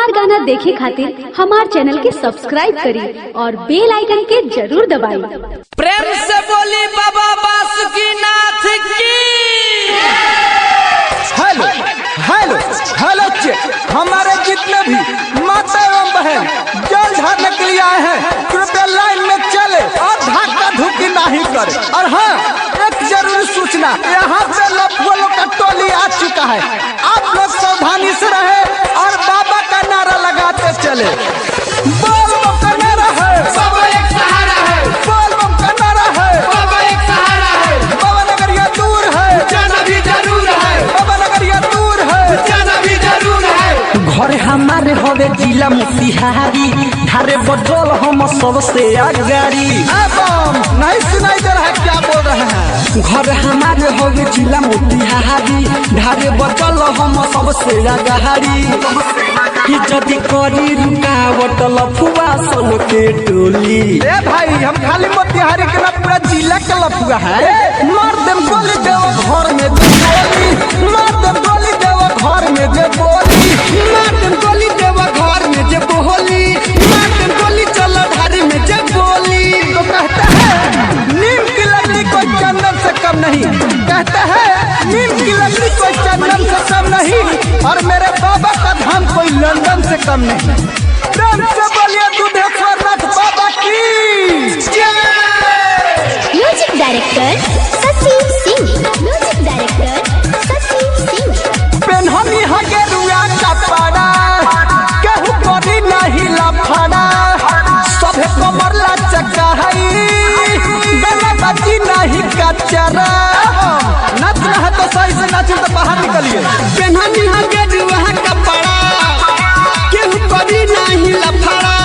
हमार गाना देखे खातिर हमार चैनल के सब्सक्राइब करी और बेल आइकन के जरूर दबाई। प्रेम से बोली बाबा बासुकीनाथ की। हेलो हेलो हेलो हमारे जितने भी माता एवं बहन जल ढारने के लिए आए हैं कृपया लाइन में चले और धक्का धुक्की नहीं करे। और हाँ, एक जरूरी सूचना, यहाँ पे लफुओं का टोली आ चुका है। आप लोग सावधानी से रहे और बाबा का नारा लगाते चले। बोल बम का नारा है, बाबा एक सहारा है। बोल बम का नारा है, बाबा एक सहारा है। बाबा नगरिया दूर है, जाना भी जरूर है। बाबा नगरिया दूर है, जाना भी जरूर है। घर हमारे हवे जिला मोतिहारी, धारे बजल हम सबसे आगारी। नहीं सुनाई दे रहा है, क्या बोल रहे हैं? घर हमारे हवे जिला मोतिहारी, धारे बजल हम सबसे आगारी। जदि करी रुकावट लफुआ सन के टोली। ए भाई, हम खाली मोतिहारी के ना पूरा जिला के लफुआ है। मार देम गोली देव घर में जे बोली, मार देम गोली देव घर में जे बोली, मार देम गोली देवा घर में जे बोली, मार देम गोली चल धारी में जे बोली। तो कहता है नीम की लकड़ी कोई चंदन से कम नहीं, कहता है नीम की लकड़ी कोई चंदन से कम नहीं, और मेरे बाबा का धाम कोई लंदन से कम नहीं। प्रेम से बोलिए दुधेश्वर नाथ बाबा की जय। Music director Shashi Singh, music director Shashi Singh. पेन्हनी हगे रुआ कपड़ा, केहू करी नहीं लफड़ा, सभे कमर लचका है, गला बची नहीं कचरा। नचना है तो सही से नाचिए, तो बाहर निकलिए। पेन्हनी हगे रुआ कपड़ा, केहू करी नहीं लफड़ा,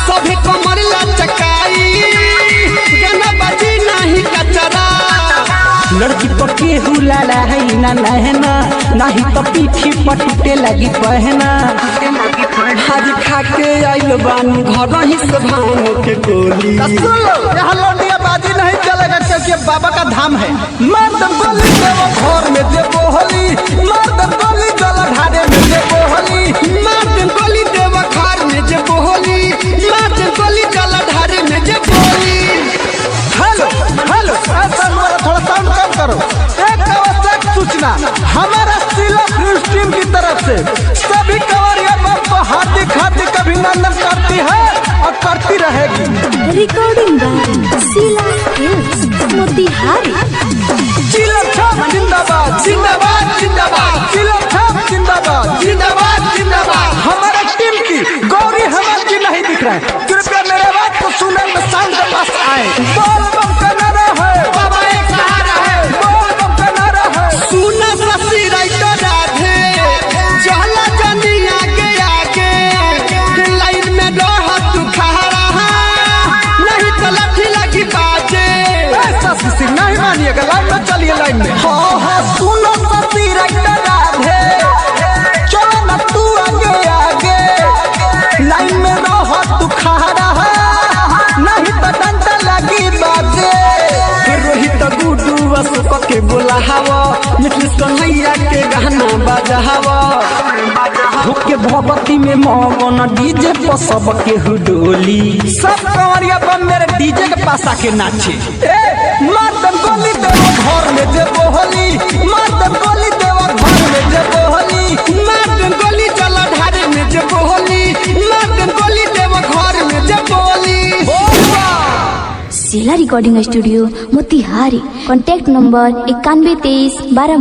सभे कमर लचकाई, गला बची नहीं कचरा। लड़की पर केहू लाला है ना नहना, नहीं तो पीठी पर टूटे लगी पहना। हरी खा के आइल बानी घर ही से भांग के गोली। सुन लो, यहाँ लौंडिया बाजी नहीं चलेगा, क्योंकि बाबा का धाम है। मार दम गोली देव घर में जे बोली, मार दम गोली जल ढारे में जे बोली, मार देम गोली देवा घर में जे बोली, मार देम गोली जल ढारे में जे बोली। हेलो हेलो, ऐसा थोड़ा साउंड कम करो। एक आवश्यक सूचना, हमारा सिला न्यूज टीम की तरफ से सभी कंवरिया को हार्दिक हार्दिक अभिनंदन करती है और करती रहेगी। Recording by Sheela Hills Motihari. चिलम छाप जिंदाबाद, जिंदाबाद जिंदाबाद चिलम छाप जिंदाबाद, जिंदाबाद जिंदाबाद। हमारे टीम की गौरी हेमंत जी नहीं दिख रहे हैं, कृपया मेरे बात को सुनने में साउंड के पास आए। बोल बम का नारा है, बाबा एक सहारा है। बोल बम का नारा है। सुना ससी राइटर राधे, चला जानी आगे आगे, लाइन में रह तू खड़ा, नहीं तो लाठी लगी बाजे। ऐसा सिंह नहीं मानिएगा, लाइन में चलिए, लाइन में। हाँ हाँ, सुनो ससी राइटर राधे, चलो न तू आगे आगे, लाइन में रह तू खड़ा, नहीं तो डंडा लगी बाजे। रोहित गुडू अशोक के बोला हवा, नीतीश कन्हैया के गाना बाजा हवा। भूखे भगवती में मगन डीजे पर सब के हुडोली। सब कंवरिया बम मेरे डीजे के पास आके नाचे। मार दम गोली देव घर में जे बोली, मार दम गोली देव घर में जे बोली, मार देम गोली चल ढारे में जे बोली, मार देम गोली देव घर में जे बोली। Sheela recording studio Motihari. Contact number 9123 12